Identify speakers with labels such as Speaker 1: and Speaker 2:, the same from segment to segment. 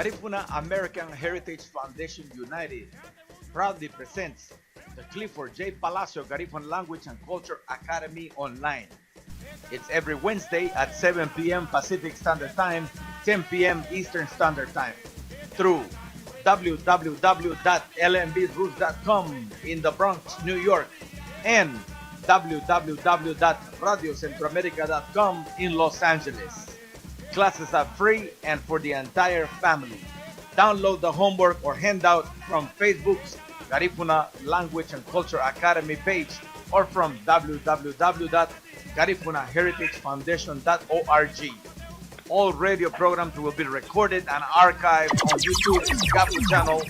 Speaker 1: Garifuna American Heritage Foundation United proudly presents the Clifford J. Palacio Garifuna Language and Culture Academy Online. It's every Wednesday at 7 p.m. Pacific Standard Time, 10 p.m. Eastern Standard Time through www.lmbrules.com in the Bronx, New York, and www.radiocentroamerica.com in Los Angeles. Classes are free and for the entire family. Download the homework or handout from Facebook's Garifuna Language and Culture Academy page or from www.garifunaheritagefoundation.org. All radio programs will be recorded and archived on YouTube's Gafu channel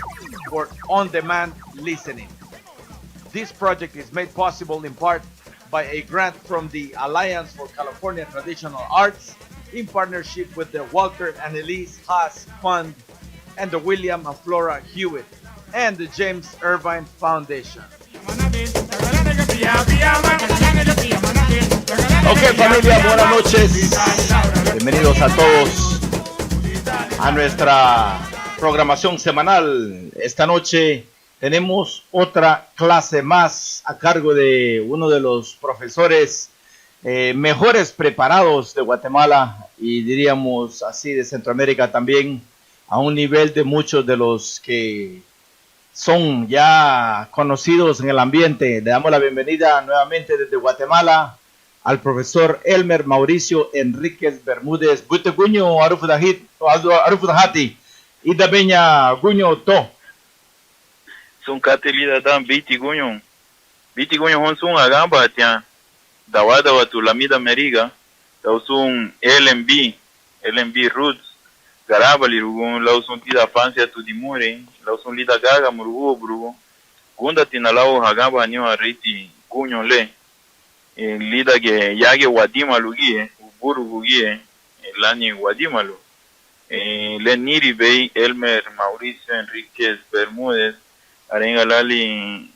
Speaker 1: for on-demand listening. This project is made possible in part by a grant from the Alliance for California Traditional Arts in partnership with the Walter and Elise Haas Fund and the William and Flora Hewitt and the James Irvine Foundation.
Speaker 2: Ok, familia, buenas noches. Bienvenidos a todos a nuestra programación semanal. Esta noche tenemos otra clase más a cargo de uno de los profesores mejores preparados de Guatemala y diríamos así de Centroamérica también, a un nivel de muchos de los que son ya conocidos en el ambiente. Le damos la bienvenida nuevamente desde Guatemala al profesor Elmer Mauricio Enríquez Bermúdez. Bute guño arufudahati y da beña guño to.
Speaker 3: Sun katelida dan biti guño honsun agamba tia dawada watu lamida meriga lausun LMB roots garabali rugun lausun tida fancia tu dimure lausun lida gaga murugo brugo gunda tinalau hagamba nyo ariti guño le lida ge yage wadima lugie uburu gugie lani wadimalu le niri bei Elmer Mauricio Enríquez Bermúdez arenga lali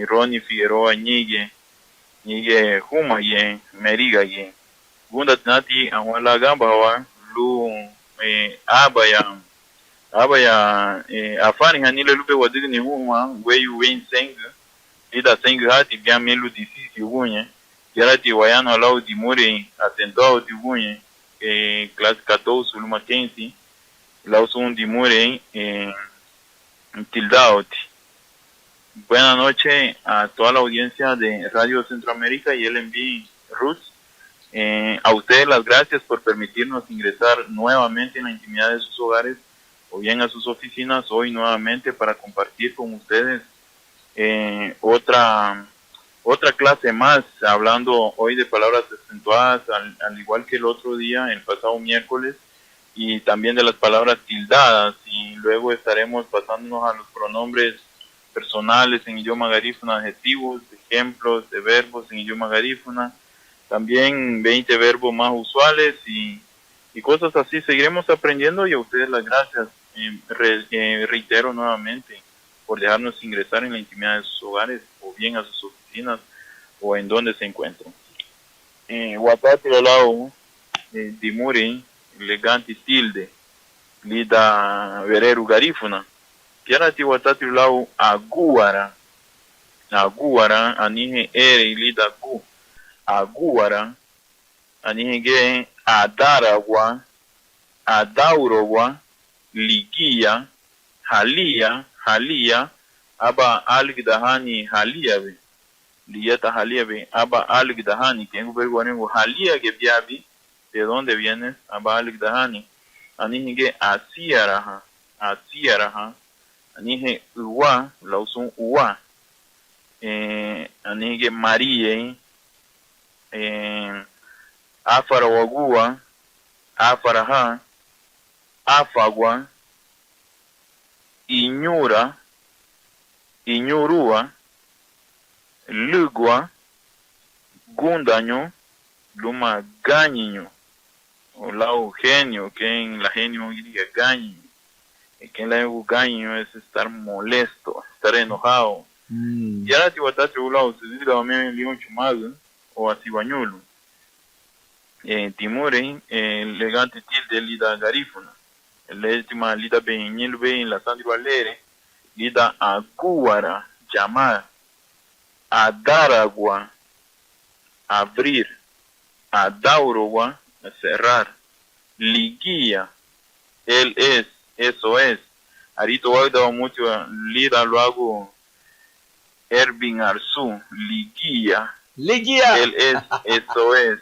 Speaker 3: Ronnie Figueroa Ñigue Huma ye Meriga ye gunda tinati anwala gamba wa lu abaya afani hanile lube wadigi ni huma weyu wen senga ida senga hati bia melu disisi gunye yarati wayano lau di muri atendo di gunye clase 14 luma 15 lau son di muri tildaoti. Buenas noches a toda la audiencia de Radio Centroamérica y LMB Roots. A ustedes las gracias por permitirnos ingresar nuevamente en la intimidad de sus hogares o bien a sus oficinas hoy nuevamente para compartir con ustedes otra clase más, hablando hoy de palabras acentuadas al igual que el otro día, el pasado miércoles, y también de las palabras tildadas, y luego estaremos pasándonos a los pronombres personales en idioma garífuna, adjetivos, ejemplos de verbos en idioma garífuna, también 20 verbos más usuales y cosas así. Seguiremos aprendiendo y a ustedes las gracias. Reitero nuevamente por dejarnos ingresar en la intimidad de sus hogares o bien a sus oficinas o en donde se encuentran. Guapati Lalao, Dimuri, Leganti Tilde, Lida Vereru Garífuna. Kiara ti watati lau aguara anihe ere lida gu aguara anihe ge adaragwa adaurogwa ligia halia aba algdahani haliabe liyata haliabe aba algdahani kengo berguanengo halia ge biabi de dónde vienes aba algdahani anihe ge asiaraha anihe uwa lausun uwa anihe marie afara wagua afaraha afagwa inyurua lugwa gundaño luma gañiño o lau genio que en la genio diga gañiño que la gaño es estar molesto, estar enojado. Y ahora si watati ulao se dice la meme lion chumado o así bañulo. Timure elegante tilde lida garífuna. Legítima lida benil be en la Sandri Valere, lida aguara, llamar, a dar agua, abrir, a daurogua, cerrar, liguía, él es, eso es. Arito Wagda mucho lida lo hago Ervin Arzu, liguía,
Speaker 2: Ligia.
Speaker 3: él es, eso es.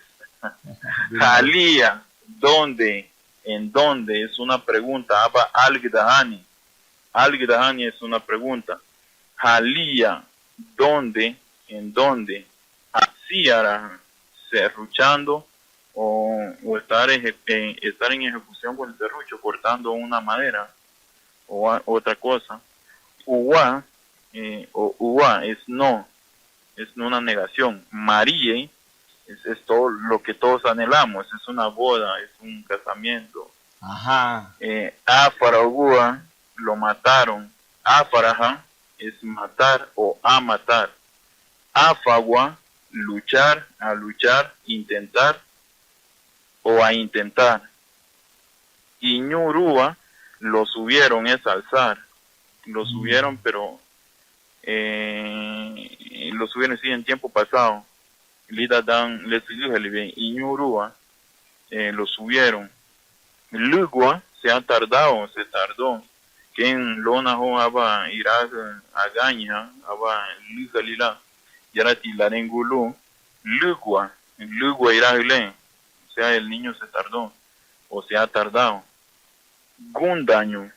Speaker 3: Jalía, ¿dónde? ¿En dónde? Es una pregunta. Aba Al-Gdahani. Al-Gdahani es una pregunta. Jalía, ¿dónde? ¿En dónde? Hacía, serruchando o estar en ejecución con el serrucho, cortando una madera o otra cosa. Uwa, o uwa es no una negación. Marie es todo lo que todos anhelamos, es una boda, es un casamiento.
Speaker 2: Ajá.
Speaker 3: Afaragua, lo mataron. Afaraja es matar o a matar. Afagua, luchar, a luchar, intentar o a intentar. Iñurúa, lo subieron, es alzar. Lo subieron, pero lo subieron sí en tiempo pasado. Lida dan les Iñurúa, lo subieron. Lugua se ha tardado, se tardó. Quien lona ho aba irá a gaña, aba lugalila, yarati larengulu, lugua irá le. O sea, el niño se tardó, o se ha tardado. Gundaño,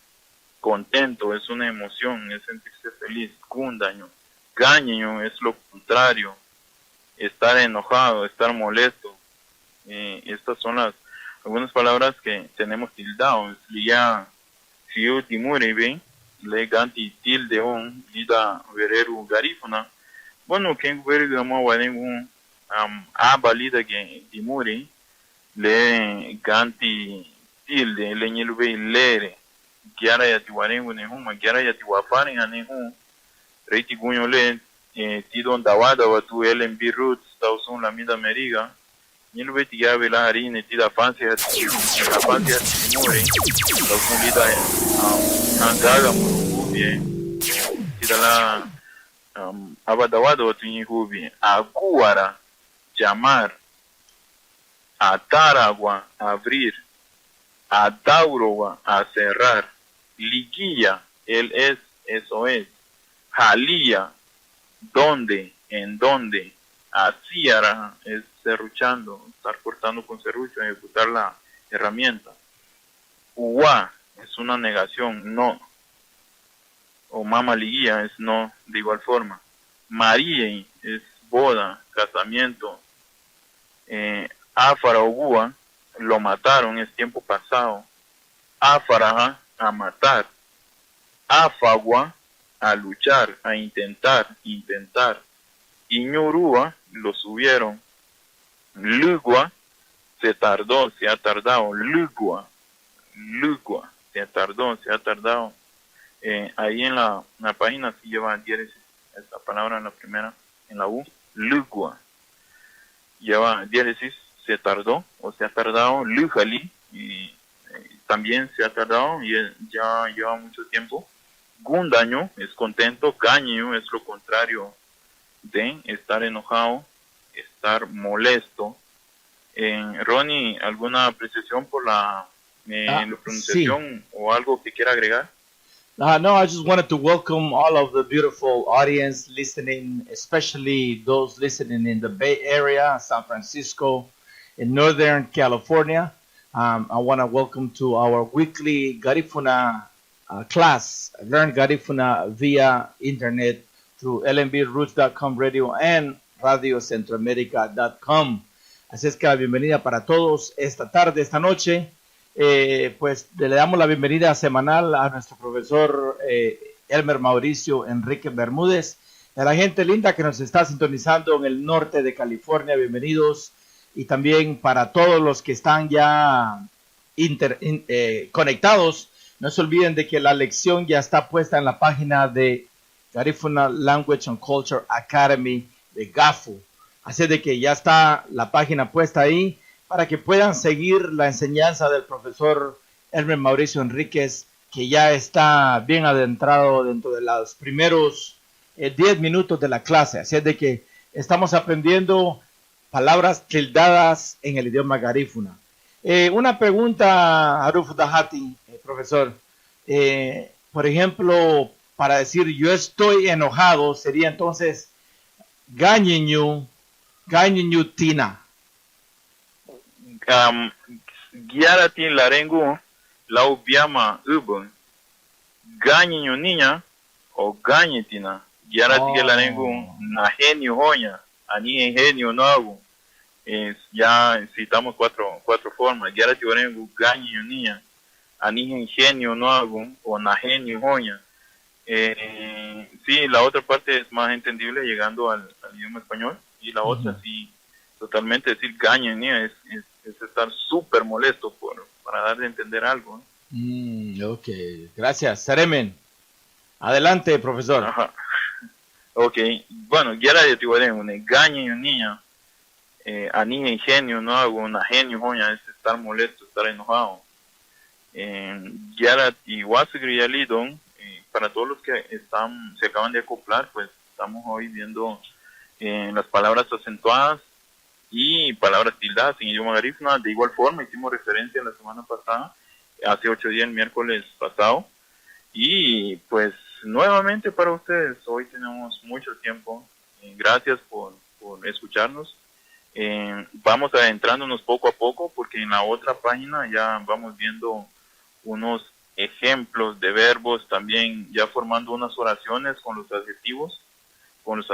Speaker 3: contento, es una emoción, es sentirse feliz. Gundaño, gaño es lo contrario, estar enojado, estar molesto. Estas son algunas palabras que tenemos tildados. Liya fiu timure be le ganti tilde on lida vereru garifuna. Bueno, quien vereru amo warengu abalida que timure le ganti tilde le nyelube lere giara ya tiwarengu ne huma giara ya tiwafani ne hum reiti gunyo le tidon dawada watu LMB roots tausun la mida meriga nyelube tigabe la harine tida fancy la fancy timure tausun lida angaga murubi tida la abadawada watu nyihubi aguara llamar atar agua abrir a Daurowa, a cerrar. Liguilla, él es, eso es. Jalía, ¿dónde? ¿En dónde? Hacía es serruchando, estar cortando con serrucho, ejecutar la herramienta. Uwa es una negación, no. O mama liguilla es no, de igual forma. Marie es boda, casamiento. Afara Ogua, lo mataron, es tiempo pasado. Afaraja, a matar. Afagua, a luchar, a intentar. Iñurúa, lo subieron. Lugua, se tardó, se ha tardado. Lugua, se ha tardado. Ahí en la página sí lleva diéresis, esta palabra en la primera, en la U. Lugua, lleva diéresis. Se tardó o se ha tardado, Lujali, y también se ha tardado y ya lleva mucho tiempo. Gundaño es contento, Gaño es lo contrario de estar enojado, estar molesto. Ronnie, ¿alguna apreciación por la pronunciación o algo que quiera agregar?
Speaker 2: No, I just wanted to welcome all of the beautiful audience listening, especially those listening in the Bay Area, San Francisco, in Northern California. I want to welcome to our weekly Garifuna class. Learn Garifuna via internet through lmbroots.com radio and radiocentroamerica.com. Así es que la bienvenida para todos esta tarde, esta noche. Pues le damos la bienvenida semanal a nuestro profesor Elmer Mauricio Enrique Bermúdez. A la gente linda que nos está sintonizando en el norte de California, bienvenidos. Y también para todos los que están ya conectados, no se olviden de que la lección ya está puesta en la página de Garifuna Language and Culture Academy de GAFU. Así de que ya está la página puesta ahí para que puedan seguir la enseñanza del profesor Hermes Mauricio Enríquez, que ya está bien adentrado dentro de los primeros 10 minutos de la clase. Así es de que estamos aprendiendo palabras tildadas en el idioma garífuna. Una pregunta, Aruf Dahati, profesor. Por ejemplo, para decir yo estoy enojado, sería entonces gañeñu tina.
Speaker 3: Giaratin larengu lau biama ubun gañeño niña o gañetina. Giaratin larengu na genio hoña ani en genio no ya citamos cuatro formas. Giaratin larengu gañeño niña ani en genio no o na genio hoña. Sí, la otra parte es más entendible llegando al idioma español, y la otra sí, totalmente decir gaña es estar súper molesto para dar de entender algo.
Speaker 2: Ok, gracias. Seremen, adelante, profesor.
Speaker 3: Ajá. Ok, bueno, quiera de tibuarén, gaña y un niño, ani ingenio, no hago una genio, joña, es estar molesto, estar enojado. Quiera y Lidon, para todos los que se acaban de acoplar, pues estamos hoy viendo las palabras acentuadas y palabras tildadas en idioma garífuna. De igual forma, hicimos referencia la semana pasada, hace 8 días, el miércoles pasado. Y pues nuevamente para ustedes, hoy tenemos mucho tiempo. Gracias por escucharnos. Vamos adentrándonos poco a poco, porque en la otra página ya vamos viendo unos ejemplos de verbos, también ya formando unas oraciones con los adjetivos, unas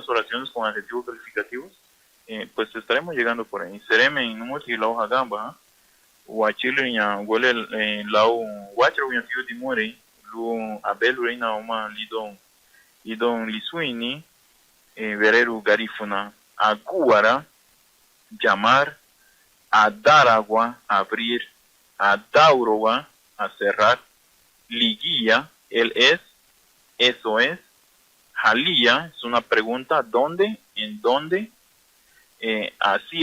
Speaker 3: oraciones con adjetivos calificativos. Pues estaremos llegando por ahí. Sereme en un la hoja gamba, Huachile ya huele lau huachero ya tío timore, lu abelu reina oma lidon lisuini, vereru garífuna, aguara, llamar, a dar agua, abrir, a dauroa, a cerrar, liguía, él es, eso es, jalía, es una pregunta, ¿dónde? ¿En dónde? Así,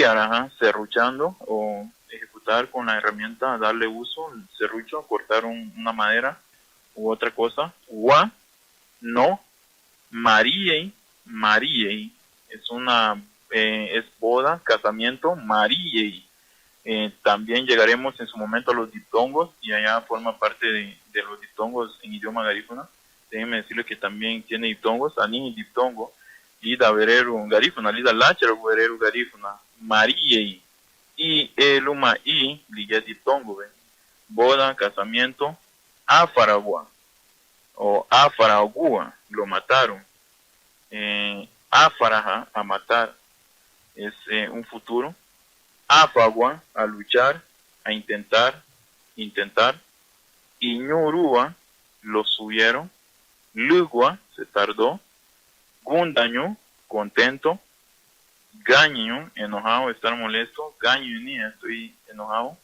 Speaker 3: serruchando o ejecutar con la herramienta, darle uso, el serrucho, cortar una madera u otra cosa. Wa, no, mariei, es boda, casamiento, mariei. También llegaremos en su momento a los diptongos, y allá forma parte de los diptongos en idioma garífuna. Déjenme decirle que también tiene diptongos, ani diptongo, lida vereru garífuna, lida lachero vereru garífuna, mariei, y eluma y liga diptongo, boda, casamiento, afaragua, o afaragua, lo mataron, afaraja, a matar, es un futuro. Afagua, a luchar, a intentar, Iñurúa, lo subieron, Lugua, se tardó, Gundaño, contento, Gaño, enojado, estar molesto, Gaño ni estoy enojado,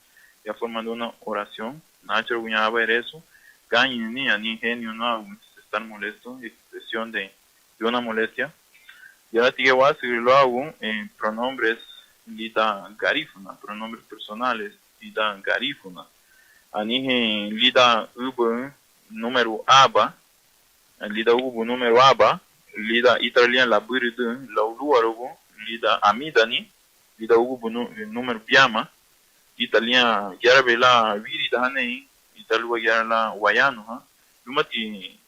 Speaker 3: ya formando una oración, Nacho voy a ver eso, Gaño ni genio, no, estar molesto, expresión de una molestia. Y ahora sigue voy a seguirlo hago en pronombres lida garífuna, pronombres personales, lida garífuna. Anije lida ubu número aba, lida ubu número aba, lida italian la buridu, la uluarugo, lida amidani, lida ubu número piama, italian yarabe la virida hanei, italua yara la guayano, ha. Lumati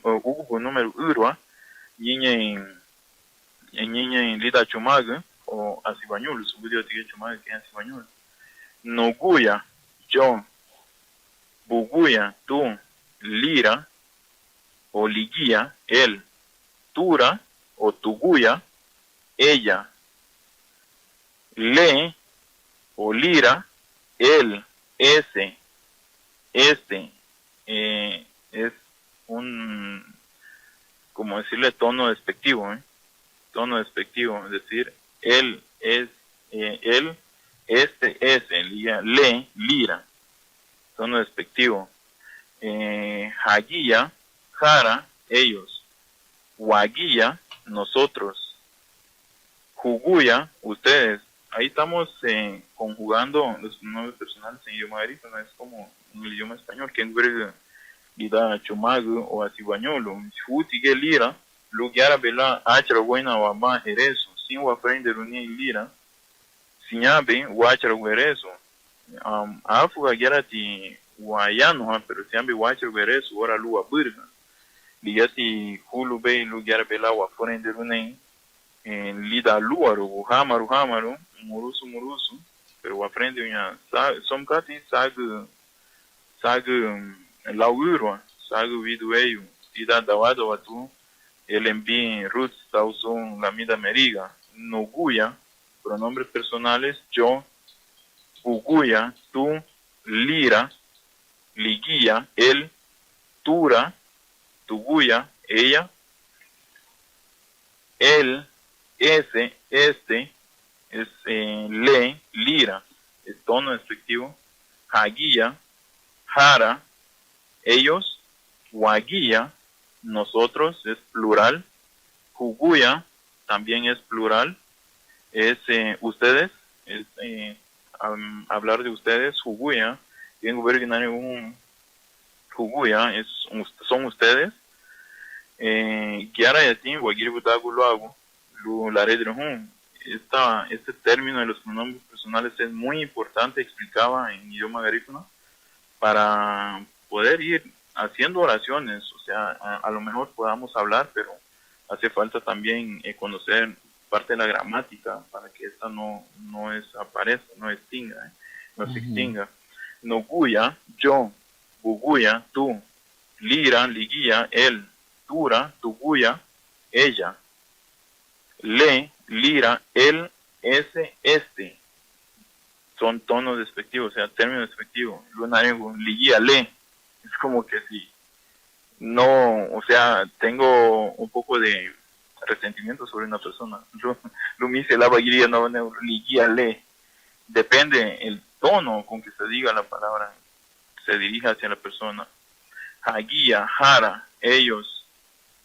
Speaker 3: ubu número urwa, niña en lida chumaga, o asibañulo, su video tiene chumaga que es asibañulo. Noguya, yo, buguya, tú, lira, o liguía, él, tura, o tuguya, ella, le, o lira, él, ese, este, es un, como decirle, tono despectivo, tono despectivo, es decir, él es, él, este es, le, lira, tono despectivo. Haguilla, jara, ellos. Huaguilla, nosotros. Juguya, ustedes. ahí estamos conjugando los pronombres personales en idioma garífuna, es como en el idioma español, que en lida chumagu o asiguañolo, futige lira, lugiara bela achara buena o ama hereso, sin wafrende runia lira, sinyabe wachara guereso, afuga gerati wayano, pero siambe wachara guereso, ora lua burga, ligasi hulu be lugiara bela wafrende runia, en lida luaru, hamaru, murusu, pero wafrende unya, somkati sag lauro, sago vidueio, ida dawado watu, elembi roots tauson la mida meriga, noguya, pronombres personales, yo, uguya, tú, lira, liguía, él, tura, tuguya, ella, él, ese, este, es le, lira, es tono despectivo, haguía, jara, ellos, waguía, nosotros es plural, juguya también es plural, es ustedes, es hablar de ustedes, juguya, tengo ver que un juguya son ustedes, kiara yatin, wagiri butagu lo hago, la red este término de los pronombres personales es muy importante, explicaba en idioma garífuna, para poder ir haciendo oraciones, o sea, a lo mejor podamos hablar, pero hace falta también conocer parte de la gramática para que esta no aparezca, no extinga, no se extinga. Noguya, yo, buguya, tú, lira, liguía, él, tura, tuguya, ella, le, lira, él, ese, este. Son tonos despectivos, o sea, términos despectivos. Lunarengo, liguía, le. Es como que si no, o sea, tengo un poco de resentimiento sobre una persona. Lo me dice la vaguiría, no, liguía, le. Depende el tono con que se diga la palabra, se dirija hacia la persona. Haguía, jara, ellos.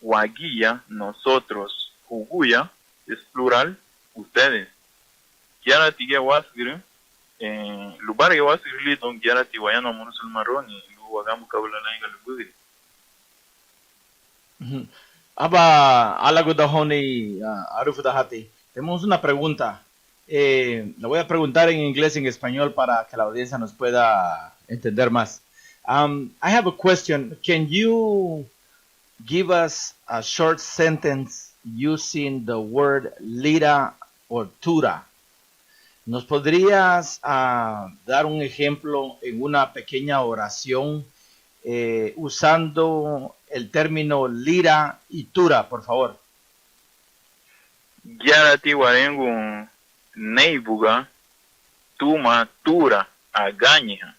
Speaker 3: Waguía, nosotros. Juguya, es plural, ustedes. Kiara tigia wasgir, lubar que wasgir don kiara tiwayano monusul marroni, lu hagamos kabulana en galubugri.
Speaker 2: Aba alagudahoni arufudahati. Tenemos una pregunta. La voy a preguntar en inglés y en español para que la audiencia nos pueda entender más. I have a question. Can you give us a short sentence using the word lira or tura? ¿Nos podrías dar un ejemplo en una pequeña oración usando el término lira y tura, por favor?
Speaker 3: Kiara tiwarengo neibuga, tuma tura agaña.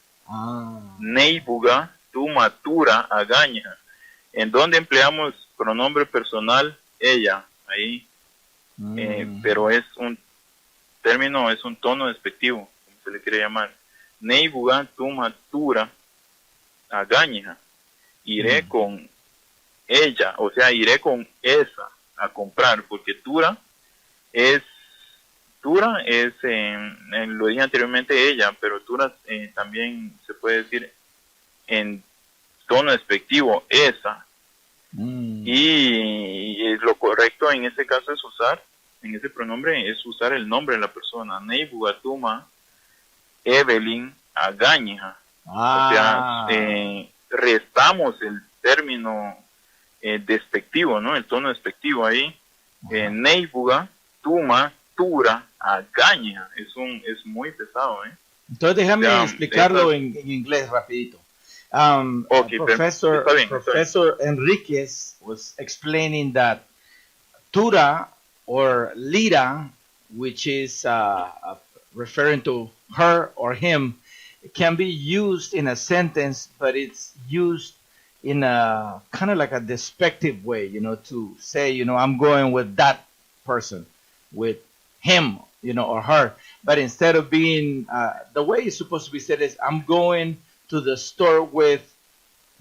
Speaker 3: Neibuga, tuma tura agaña. En donde empleamos pronombre personal, ella, ahí, pero es un término, es un tono despectivo, como se le quiere llamar. Neibuga, tuma tura agaña. Iré con ella, o sea, iré con esa a comprar, porque tura es lo dije anteriormente ella, pero tura también se puede decir en tono despectivo, esa. Y lo correcto en este caso es usar, en ese pronombre, es usar el nombre de la persona. Neibugatuma, Evelyn, Agaña. O sea, restamos el término despectivo, ¿no? El tono despectivo ahí. Neibuga, Tuma, Tura, Agaña. Es muy pesado, ¿eh?
Speaker 2: Entonces déjame explicarlo en inglés rapidito.
Speaker 3: Okay,
Speaker 2: Professor Enriquez was explaining that tura or lira, which is referring to her or him, can be used in a sentence, but it's used in a kind of like a despective way, to say, I'm going with that person, with him, or her. But instead of being, the way it's supposed to be said is, I'm going to the store with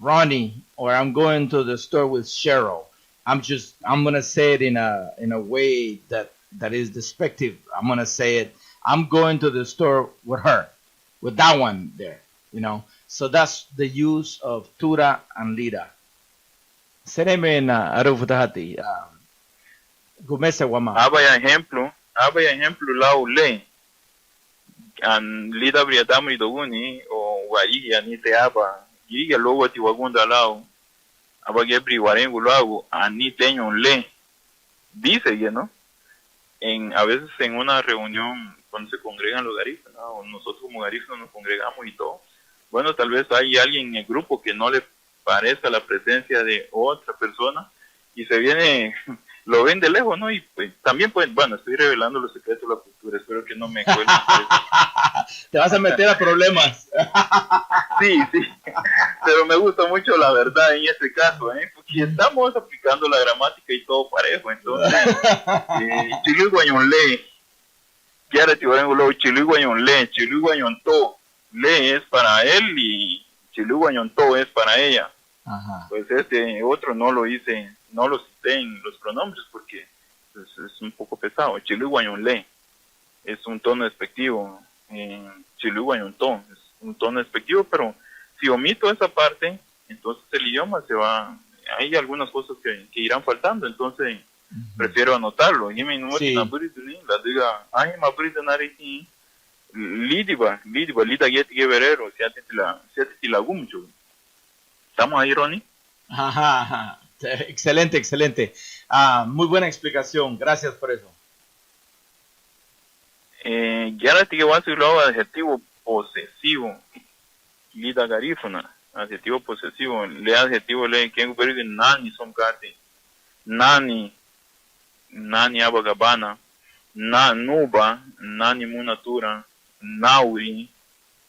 Speaker 2: Ronnie, or I'm going to the store with Cheryl. I'm gonna say it in a way that is despective. I'm gonna say it I'm going to the store with her, with that one there, you know. So that's the use of tura and lida. Sereme na arufutahati. Gumesa wama.
Speaker 3: Abaya ejemplo lau le. An lida briatamu idoguni o wari ani te aba. Yiga logo ti wagunda lau. Aba gebri warengu lau ani teño le. Dice ya, ¿no? A veces en una reunión cuando se congregan los garífunas, ¿no? O nosotros como garífunas nos congregamos y todo. Bueno, tal vez hay alguien en el grupo que no le parezca la presencia de otra persona y se viene, lo ven de lejos, ¿no? Y pues también pues, bueno, estoy revelando los secretos de la cultura, espero que no me cuelguen.
Speaker 2: Te vas a meter a problemas.
Speaker 3: Sí, pero me gusta mucho la verdad en este caso, porque estamos aplicando la gramática y todo parejo, entonces, Chile Guayonle, Kiara Tibarengulo, Chile Guayonle, Chile Guayonto, le es para él y Chile Guayonto es para ella.
Speaker 2: Ajá.
Speaker 3: Pues este otro no lo hice, no lo cité en los pronombres porque pues, es un poco pesado. Chile Guayonle es un tono despectivo. Chile Guayonto es un tono despectivo, pero si omito esa parte, entonces el idioma se va, hay algunas cosas que irán faltando, entonces prefiero anotarlo. Y me
Speaker 2: Sí.
Speaker 3: la diga, ay, ma nari lidiba, lida yeti guerrero, si la gumcho. ¿Estamos ahí, Ronnie?
Speaker 2: Ajá. Excelente. Muy buena explicación. Gracias por eso.
Speaker 3: Ya la tige vas a luego adjetivo posesivo. Lida garífona. Adjetivo posesivo. Le adjetivo le que nani son kati. Nani abagabana. Nuba. Nani munatura. Nauri.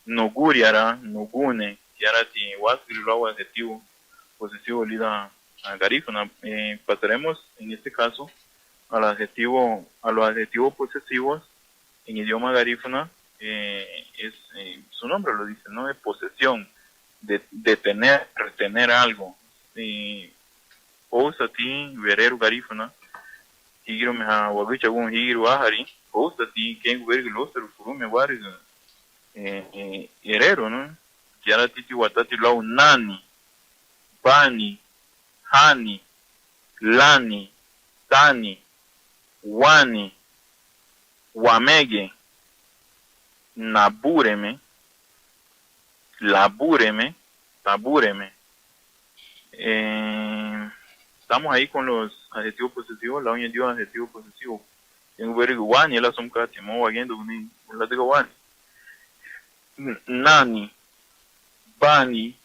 Speaker 3: Nuguriara. Nugune. Ya la tige vas a luego adjetivo posesivo lida garífona. Pasaremos en este caso a los adjetivos posesivos. En idioma garífuna su nombre lo dice, ¿no? De posesión, de tener, retener algo. Ousati, verero garífuna, higiro meha wagucha gun higiro ahari, ousati, kengu vergo loster furume wariga, herero, ¿no? Yara titi watati lau nani, bani, hani, lani, tani, wani, Wamege, nabúreme, labúreme, tabúreme. Estamos ahí con los adjetivos posesivos, la uña dio adjetivo posesivo. En Uberiguani, la son cati, mo wagendo ni la digo wani. Nani, bani,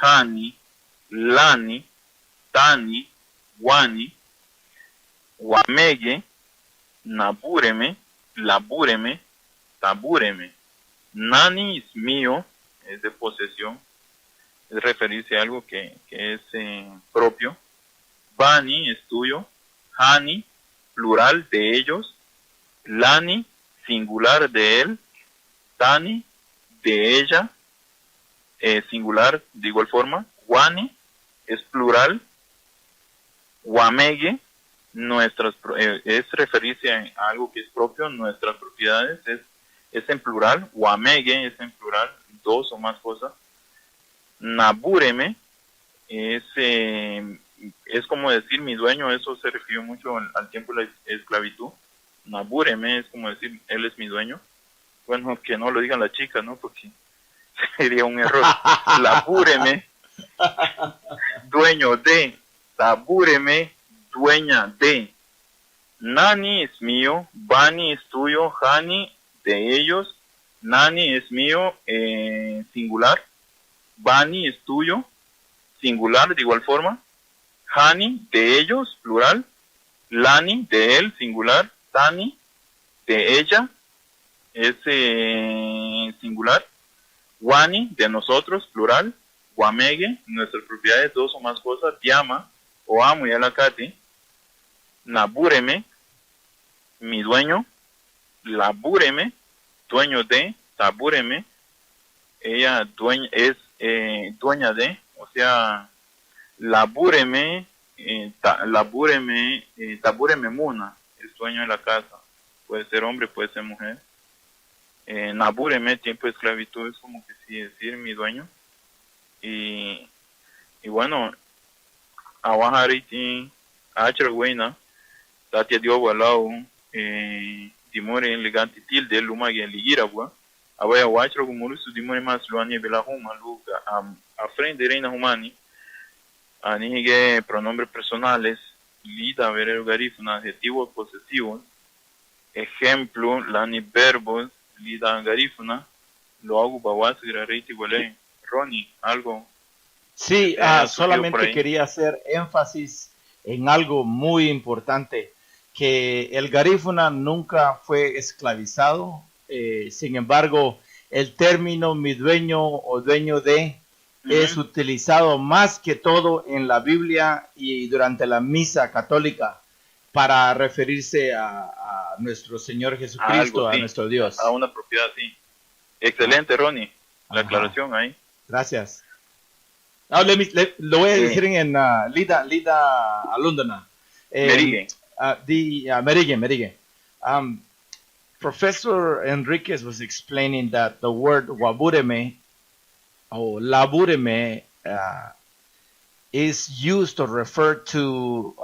Speaker 3: hani, lani, tani, wani, wamege, nabúreme, labúreme, tabúreme. Nani es mío, es de posesión, es referirse a algo que es propio. Bani es tuyo, hani, plural de ellos, lani, singular de él, tani, de ella, singular de igual forma, wani es plural, wamege, es referirse a algo que es propio, nuestras propiedades es en plural, wamege es en plural, dos o más cosas. Nabúreme es como decir mi dueño, eso se refirió mucho al tiempo de la esclavitud. Nabúreme es como decir él es mi dueño. Bueno, que no lo digan las chicas, ¿no? Porque sería un error. Labúreme, dueño de, tabúreme, dueña de. Nani es mío, Bani es tuyo, Hani de ellos, Nani es mío, singular, Bani es tuyo, singular de igual forma, Hani de ellos, plural, Lani de él, singular, Tani de ella, es singular, Wani de nosotros, plural, Wamege, nuestras propiedades, dos o más cosas, Yama o amo y alakati, Nabúreme, mi dueño, labúreme, dueño de, tabúreme, ella es dueña de, o sea, labúreme, tabúreme muna, es dueño de la casa, puede ser hombre, puede ser mujer, Nabúreme, tiempo de esclavitud, es como que sí decir mi dueño. Y bueno, awahariti, acharaguena, tatia dio walao, dimore en leganti tilde, luma y en ligiragua, awaya wacharagu murusu dimore más luani belahuma, luga, a frente reina humani, anige pronombres personales, lida, verero garifuna, adjetivos posesivos, ejemplo, lani verbos, lida garifuna, lo hago bawas grariti huele. Ronnie, algo.
Speaker 2: Sí,
Speaker 3: surgido por
Speaker 2: solamente
Speaker 3: ahí.
Speaker 2: quería hacer énfasis en algo muy importante, que el garífuna nunca fue esclavizado, sin embargo, el término mi dueño o dueño de es utilizado más que todo en la Biblia y durante la misa católica para referirse a nuestro Señor Jesucristo,
Speaker 3: Algo,
Speaker 2: a
Speaker 3: sí,
Speaker 2: nuestro Dios.
Speaker 3: a una propiedad, sí. Excelente, Ronnie, la
Speaker 2: Ajá.
Speaker 3: aclaración ahí.
Speaker 2: Gracias. Now lo voy a decir en Lida alundana.
Speaker 3: Merige.
Speaker 2: Merige. Professor Enriquez was explaining that the word wabureme or labureme is used to refer to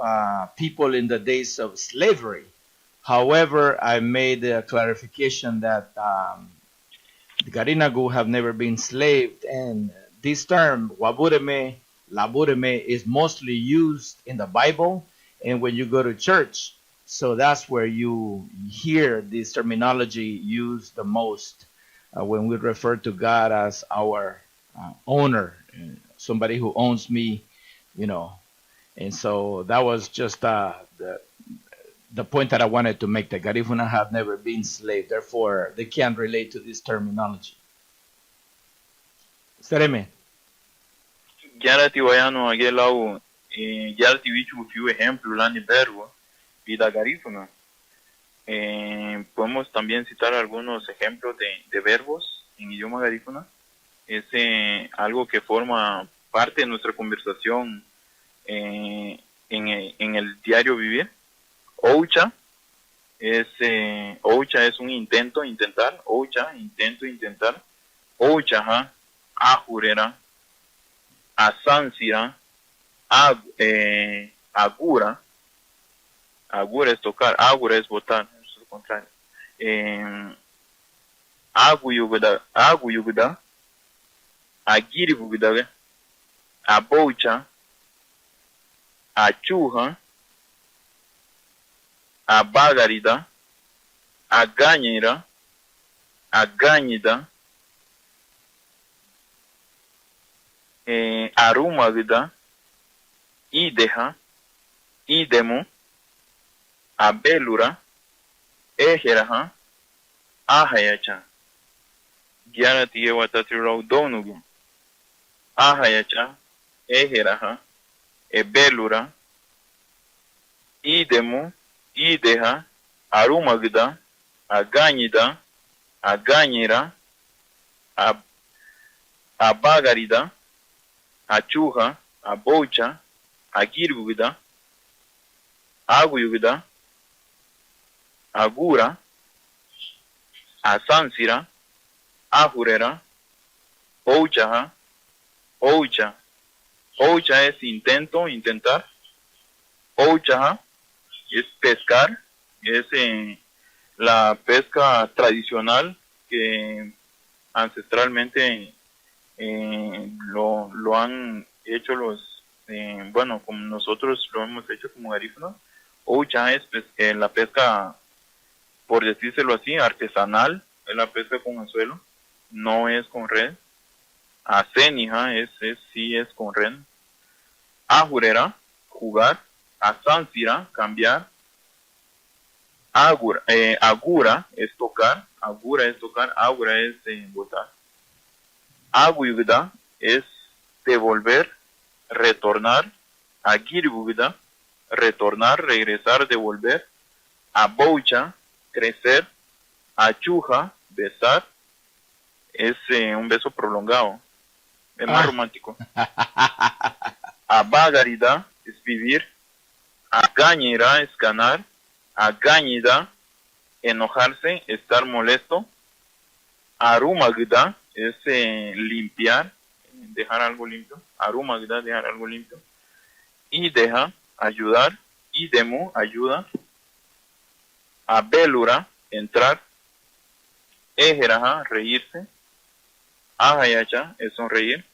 Speaker 2: people in the days of slavery. However, I made a clarification that the Garinagu have never been enslaved, and this term wabureme, labureme is mostly used in the Bible and when you go to church. So that's where you hear this terminology used the most when we refer to God as our owner, somebody who owns me, you know. And so that was just the point that I wanted to make. The Garifuna have never been enslaved, therefore they can't relate to this terminology. Sereme.
Speaker 3: Yarati wayano agelau, yarati bichu few ejemplo, lani verbo, vida garífuna. Podemos también citar algunos ejemplos de verbos en idioma garífuna. Es algo que forma parte de nuestra conversación en el diario vivir. Oucha es un intento, intentar. Oucha, intento, intentar. Oucha, ajurera, asansira, agura. Agura es tocar, agura es botar, es lo contrario. Aguyugda, agiribugda, aboucha, achuja, abagarida, agañera, agañida, arumagda, ideja, idemo, abelura, ejeraha, ahayacha. Gyara tiye watatirau donugu. Ahayacha, ejeraha, ebelura, idemo, ideha, arumagda, agañida, agañera, abagarida, achuja, aboucha, agirgugda, aguyugda, agura, asansira, ajurera, oucha, oucha. Oucha es intento, intentar. Oucha es pescar, es la pesca tradicional que ancestralmente lo han hecho bueno, como nosotros lo hemos hecho como garífunos. Oucha es la pesca, por decírselo así, artesanal, es la pesca con anzuelo, no es con red. Asenija sí es con red. Ajurera, jugar. Asansira, cambiar. Agura es tocar. Agura es botar. Aguyugda es devolver, retornar. Agirgugda, retornar, regresar, devolver. Aboucha, crecer. Achuja, besar. Es un beso prolongado. Es más romántico. Abagarida es vivir. Agañera es ganar. Agañida, enojarse, estar molesto. Arumagda es limpiar, dejar algo limpio. Arumagda, dejar algo limpio. Y deja, ayudar. Y demo, ayuda. Abelura, entrar. Ejeraja, reírse. Ajayacha, es sonreír.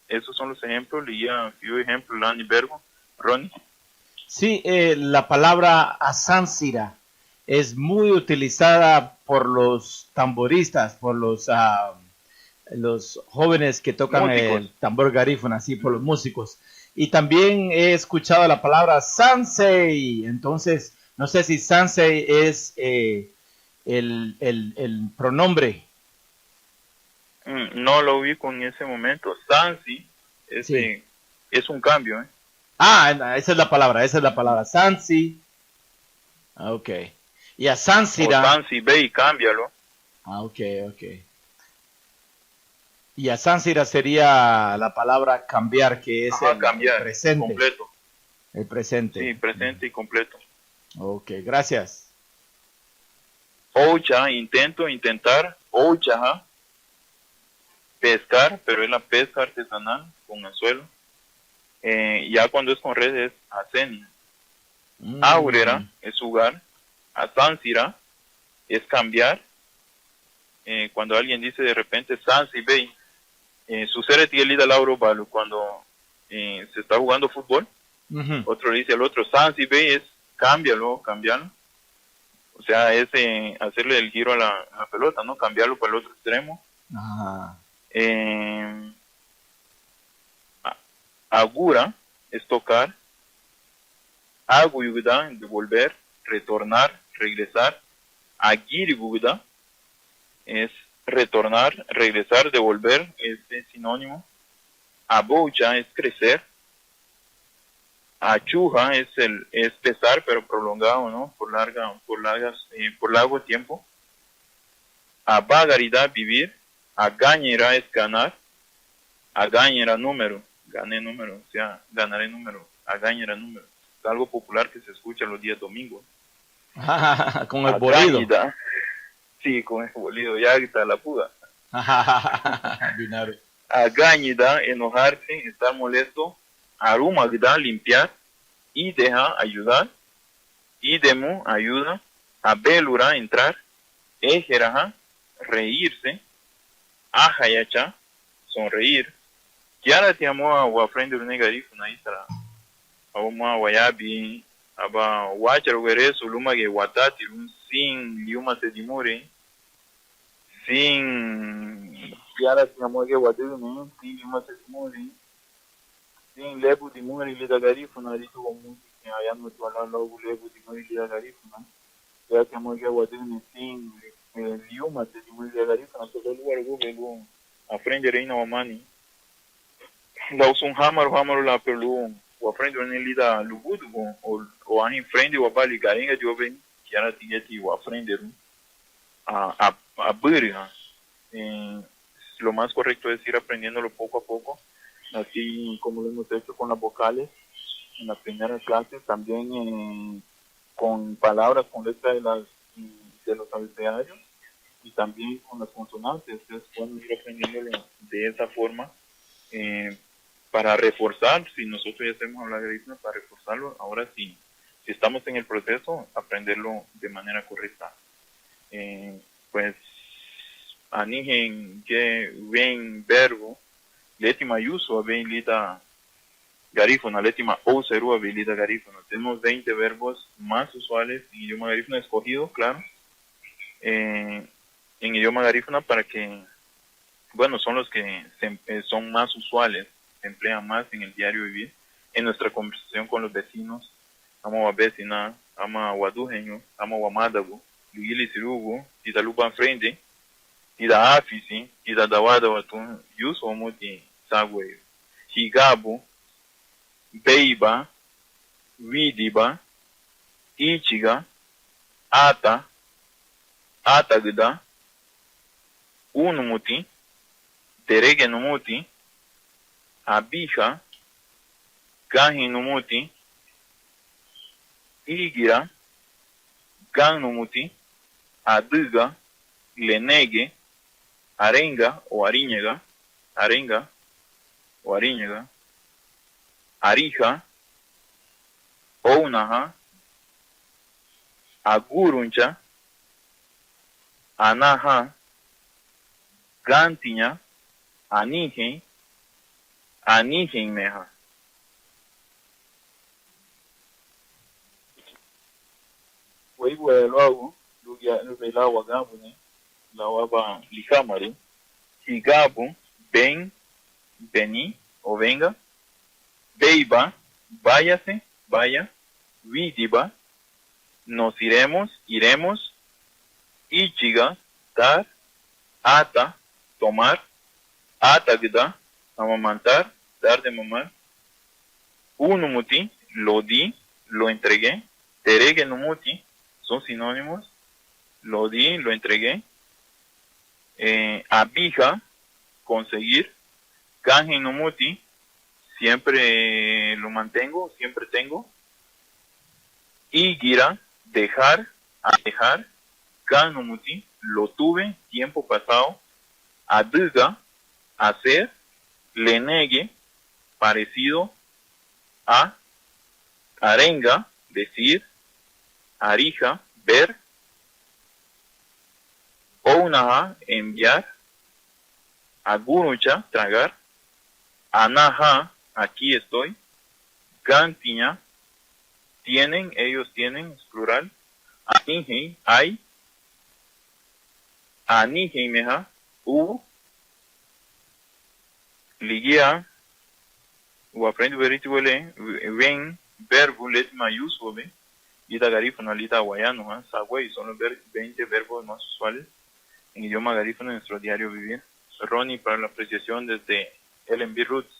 Speaker 3: Esos son los ejemplos. Leía few ejemplos, Lani Verbo. Ronnie.
Speaker 2: Sí, la palabra asánsira es muy utilizada por los tamboristas, por los jóvenes que tocan
Speaker 3: Músicos.
Speaker 2: el tambor garífono, así por los músicos. Y también he escuchado la palabra sansei. Entonces, no sé si sansei es el pronombre.
Speaker 3: No lo ubico en ese momento. Sansi es,
Speaker 2: Sí.
Speaker 3: es un cambio.
Speaker 2: Ah, esa es la palabra. Sansi. Ah, ok. Y a
Speaker 3: O
Speaker 2: Sansira.
Speaker 3: Sansi, ve y cámbialo.
Speaker 2: Ah, ok. Y a Sansira sería la palabra cambiar, que es
Speaker 3: Ajá,
Speaker 2: el
Speaker 3: cambiar.
Speaker 2: presente.
Speaker 3: Completo.
Speaker 2: El presente.
Speaker 3: Sí, presente y completo.
Speaker 2: Ok, gracias.
Speaker 3: Oucha, intento, intentar. Oucha, pescar, pero es la pesca artesanal con anzuelo. Ya cuando es con red es asenia. Aurera es jugar. Asansira es cambiar. Cuando alguien dice de repente Sansi Bay, sucede tiene el Lauro Balo cuando se está jugando fútbol.
Speaker 2: Ujú.
Speaker 3: Otro le dice al otro, Sansi Bay es cambiarlo. O sea, es hacerle el giro a la pelota, ¿no? Cambiarlo para el otro extremo.
Speaker 2: Ajá.
Speaker 3: Agura es tocar. Aguyuda, devolver, retornar, regresar. Agiriguda es retornar, regresar, devolver, es sinónimo. Aboucha es crecer. Achuja es pesar, pero prolongado, ¿no? Por largo tiempo. Abagaridad, vivir. Agañera es ganar. Agañera, número. Gané número, o sea, ganaré número. Agañera, número. Es algo popular que se escucha los días domingos.
Speaker 2: Con el bolido.
Speaker 3: Agañida. Sí, con el bolido, ya está la puga.
Speaker 2: Binario.
Speaker 3: Agañida, enojarse, estar molesto. Arumagda, limpiar. Y deja, ayudar. Idemu, ayuda. Abelura, entrar. Ejeraja, reírse. Ajayacha, sonreír. Kiara te amo a wafrende negarifu na isara. Auma wayabi aba wachar were suluma ge watati sin liuma se dimure. Sin Kiara te amo ge wadu ne sin liuma se dimure. Sin lebu dimure lida garifu na ritu wa muti que ayano tu ala logu lebu dimure lida garifu na. Kiara te amo ge wadu ne sin liuma se dimure lida garifu na todo lugar go belu aprende reina wa mani. La usun hamar la pelu o frente o lida lugudu o ahin frente o bali garinga de oven que era tigeti o frente a burja. Lo más correcto es ir aprendiéndolo poco a poco, así como lo hemos hecho con las vocales en la primera clase, también con palabras con letras de los abecedarios y también con las consonantes. Es bueno ir aprendiéndolo de esa forma. Para reforzar, si nosotros ya hacemos hablar garífuna, para reforzarlo, ahora sí, si estamos en el proceso, aprenderlo de manera correcta. Pues, anigen que ven verbo, letima yuso, ven lita garífuna, letima o serúa, ven lita garífuna. Tenemos 20 verbos más usuales en idioma garífuna escogido, claro, en idioma garífuna para que, bueno, son los que son más usuales, se emplean más en el diario vivir, en nuestra conversación con los vecinos. Ama wa vecina, ama waduhenyo, ama wa madago, lugili sirugo, ida luban frente, ida afisi, ida dawada watun, yus omuti sagwe, higabo, beiba, vidiba, ichiga, ata, atagda, unumuti, terege numuti, abija, gahinumuti, igira, ganumuti, adiga, lenegue, arenga o ariñega, arenga o ariñega, arija, ounaha, aguruncha, anaha, gantiña, anije, anijenmeja. Waiwa luego, la wagabune, la waba lijamari, higabu, ven, vení o venga, beiba, váyase, vaya, vidiba, nos iremos, iremos, ichiga, dar, ata, tomar, atagda, amamantar, dar de mamar, unumuti, lo di, lo entregué, terege numuti, son sinónimos, lo di, lo entregué, abija, conseguir, kanje numuti, siempre lo mantengo, siempre tengo, igira, dejar, a dejar, kanumuti, lo tuve, tiempo pasado, aduga, hacer, lenegue, parecido a, arenga, decir, arija, ver, ounaha, enviar, agurucha, tragar, anaha, aquí estoy, gantiña, tienen, ellos tienen, es plural, anije, hay, anijemeja, hubo, ligia, o aprende veriti wele, ven, verbo, let mayúsculo, lita garífuna, lita guayano, sagüey, son los 20 verbos más usuales en idioma garífuna en nuestro diario vivir. Ronnie, para la apreciación desde LNB Roots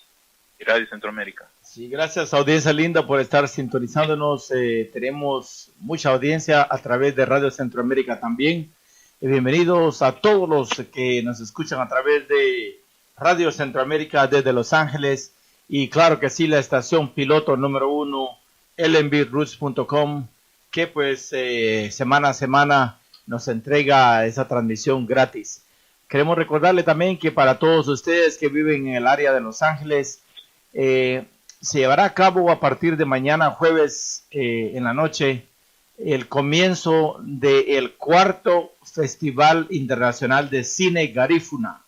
Speaker 3: y Radio Centroamérica.
Speaker 2: Sí, gracias audiencia linda por estar sintonizándonos. Tenemos mucha audiencia a través de Radio Centroamérica también. Bienvenidos a todos los que nos escuchan a través de Radio Centroamérica desde Los Ángeles. Y claro que sí, la estación piloto número 1, lnbroots.com, que pues semana a semana nos entrega esa transmisión gratis. Queremos recordarle también que para todos ustedes que viven en el área de Los Ángeles, se llevará a cabo a partir de mañana jueves en la noche el comienzo del 4º Festival Internacional de Cine Garífuna,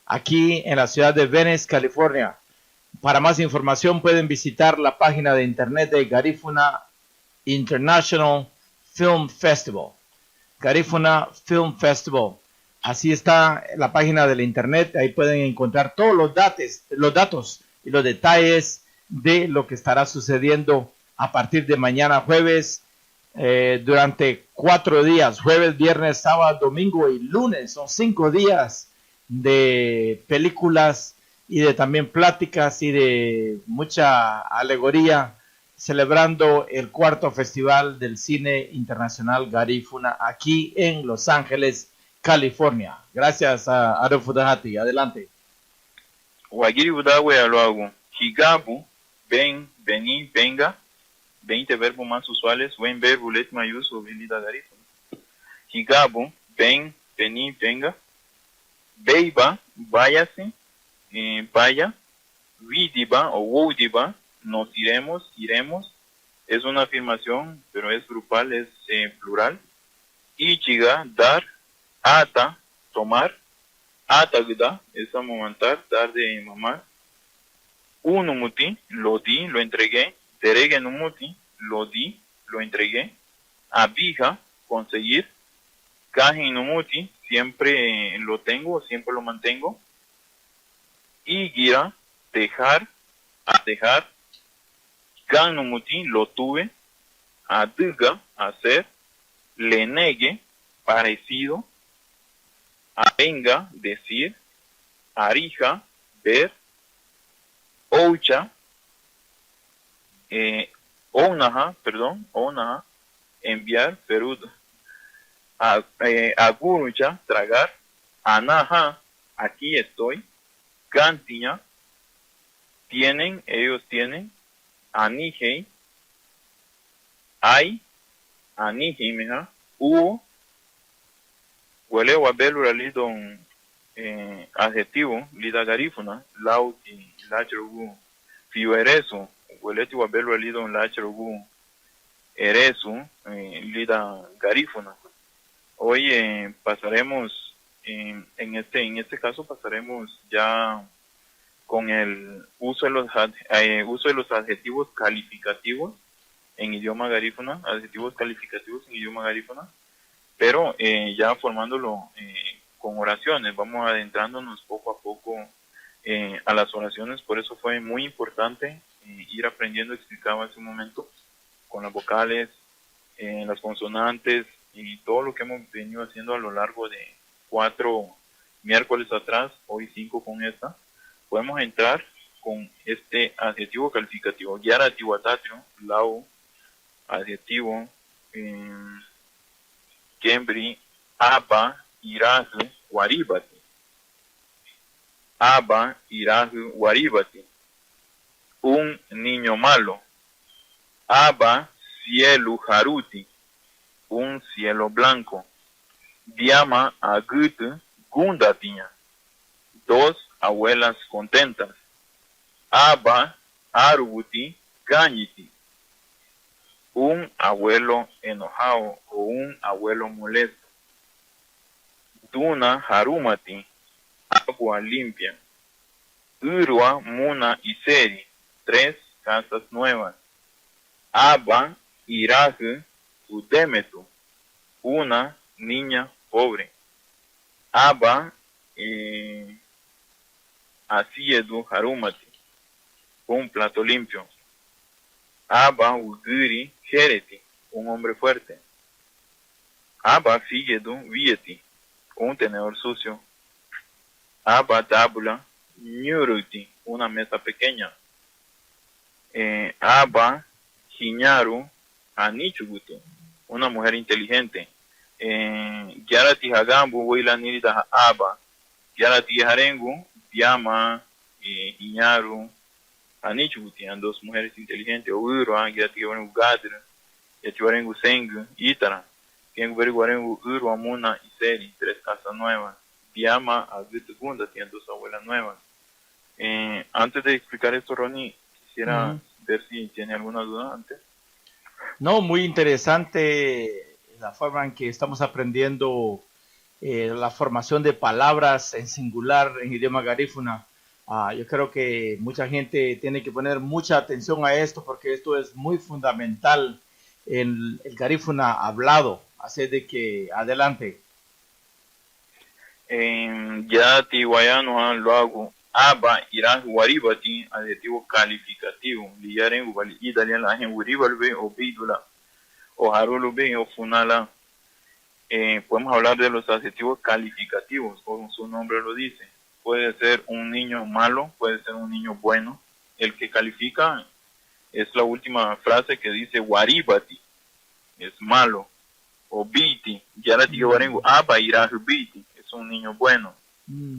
Speaker 2: aquí en la ciudad de Venice, California. Para más información pueden visitar la página de internet de Garífuna International Film Festival. Garífuna Film Festival. Así está la página del internet. Ahí pueden encontrar todos los datos y los detalles de lo que estará sucediendo a partir de mañana jueves durante 4 días. Jueves, viernes, sábado, domingo y lunes. Son 5 días de películas y de también pláticas y de mucha alegoría, celebrando el 4º Festival del Cine Internacional Garífuna aquí en Los Ángeles, California. Gracias a Aro Fudahati. Adelante.
Speaker 3: Wagiri Budawe lo hago. Higabu, ven, vení, venga. 20 verbos más usuales. Buen verbo, let mayúsculo, habilidad garífuna. Higabu, ven, vení, venga. Beiba, váyase. Vaya, vidiba o wudiba, nos iremos, iremos, es una afirmación, pero es grupal, es plural. Ichiga, dar, ata, tomar, atagda, es amamantar, dar de mamar. Unumuti, lo di, lo entregué. Terege numuti, lo di, lo entregué. Abija, conseguir. Kaje numuti, siempre lo tengo, siempre lo mantengo. Igira, dejar, a dejar. Ganumuti, lo tuve. Aduga, hacer. Lenegue, parecido. Avenga, decir. Arija, ver. Oucha, onaha, enviar, perudo. Agurucha, tragar. Anaha, aquí estoy. Gantiña, tienen, ellos tienen. Anije, hay. Anije, hubo. Huele wabelu lidon adjetivo, lida garífuna, lauti, lacherugu, fio ereso, hueleti wabelu lidon lacherugu, ereso, lida garífuna. Hoy pasaremos, en este caso pasaremos ya con el uso de los adjetivos calificativos en idioma garífuna, adjetivos calificativos en idioma garífuna, pero ya formándolo con oraciones, vamos adentrándonos poco a poco a las oraciones. Por eso fue muy importante ir aprendiendo, explicaba hace un momento, con las vocales, las consonantes y todo lo que hemos venido haciendo a lo largo de 4 miércoles atrás, hoy 5 con esta. Podemos entrar con este adjetivo calificativo. Yarati watatrio, lau, adjetivo, Kembri, Aba, Irahu, Waribati. Aba, Irahu, Waribati. Un niño malo. Aba, cielo haruti. Un cielo blanco. Diama, agut, gundatiña. 2 abuelas contentas. Aba, arubuti, gañiti. Un abuelo enojado o un abuelo molesto. Duna harumati, agua limpia. Urua, muna y seri, 3 casas nuevas. Aba, irahu, udemetu, una niña pobre. Aba, asiedu harumati, un plato limpio. Aba, uguri, Jereti, un hombre fuerte. Aba figedu vieti, un tenedor sucio. Aba tabula nyuruti, una mesa pequeña. Aba hinyaru anichugutu, una mujer inteligente. Gyarati hagambu wila nirita aba. Gyarati harengu diama hinyaru anichuguti, 2 mujeres inteligentes. Urua, gyarati warengu gadra. Yati warengu seng, itara. Kengu berigu warengu urua, muna y seri, 3 casas nuevas. Diama, agutugunda, tiene 2 abuelas nuevas. Antes de explicar esto, Ronnie, quisiera ver si tiene alguna duda antes.
Speaker 2: No, muy interesante la forma en que estamos aprendiendo la formación de palabras en singular en idioma garífuna. Yo creo que mucha gente tiene que poner mucha atención a esto porque esto es muy fundamental en el garífuna hablado. Así de que adelante.
Speaker 3: Ya tiwayano lo hago. Aba irán waribati, adjetivo calificativo. Liyaren ubali italian la gen waribalbe o bidula o harulube o funala. Podemos hablar de los adjetivos calificativos, como su nombre lo dice. Puede ser un niño malo, puede ser un niño bueno. El que califica es la última frase que dice waribati, es malo. O biti, ya la tío Barengo, aba irahu biti, es un niño bueno.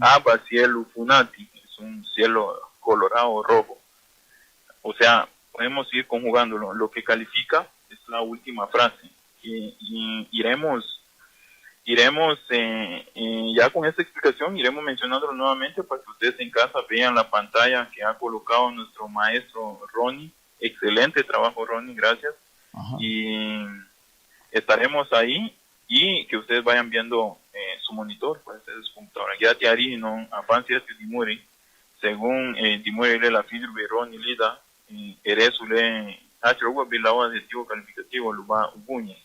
Speaker 3: Aba cielo funati, es un cielo colorado o rojo. O sea, podemos ir conjugándolo. Lo que califica es la última frase. Y iremos ya con esta explicación, iremos mencionándolo nuevamente para que ustedes en casa vean la pantalla que ha colocado nuestro maestro Ronnie. Excelente trabajo, Ronnie, gracias.
Speaker 2: Ajá.
Speaker 3: Y estaremos ahí y que ustedes vayan viendo su monitor, puede ser su computadora. Ya te harí, no, afancia de Dimuri, según Dimuri le la figura de Ronnie Lida, eres le Hachrowa Bilao adjetivo calificativo, Luba Ubuñe.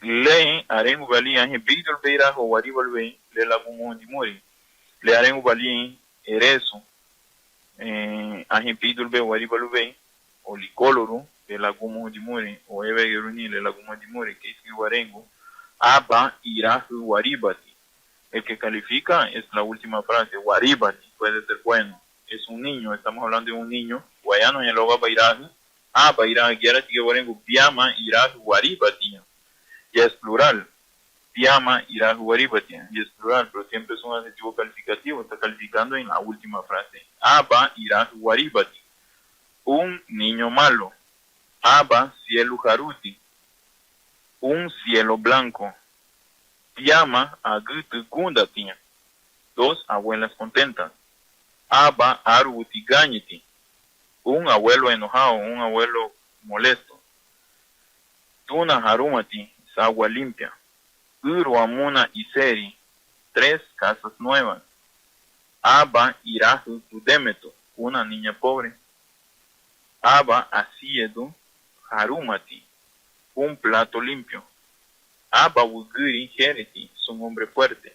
Speaker 3: Le haremos valí, Ángel Víctor Beira o Waribalbe, le la Gumo Dimuri. Le haremos valí, ereso, Ángel Víctor Be Waribalbe, o Licoloro, de la Gumo Dimuri, o Eve Geruni, de la Gumo Dimuri, que es Guarengo. Aba irahu waribati. El que califica es la última frase, waribati, puede ser bueno. Es un niño, estamos hablando de un niño. Guayano en el aba irahu. Aba irahu, quiere decir que Guarengo, piama irahu waribati. Ya es plural. Piama irahu waribati. Ya es plural, pero siempre es un adjetivo calificativo. Está calificando en la última frase. Aba irahu waribati. Un niño malo. Aba cielo haruti. Un cielo blanco. Tiama agutu gundati. 2 abuelas contentas. Aba aruti gañiti. Un abuelo enojado, un abuelo molesto. Tuna harumati, es agua limpia. Uru amuna iseri, 3 casas nuevas. Aba irahu tudemeto, una niña pobre. Aba asiedu harumati, un plato limpio. Aba wuguri jereti, es un hombre fuerte.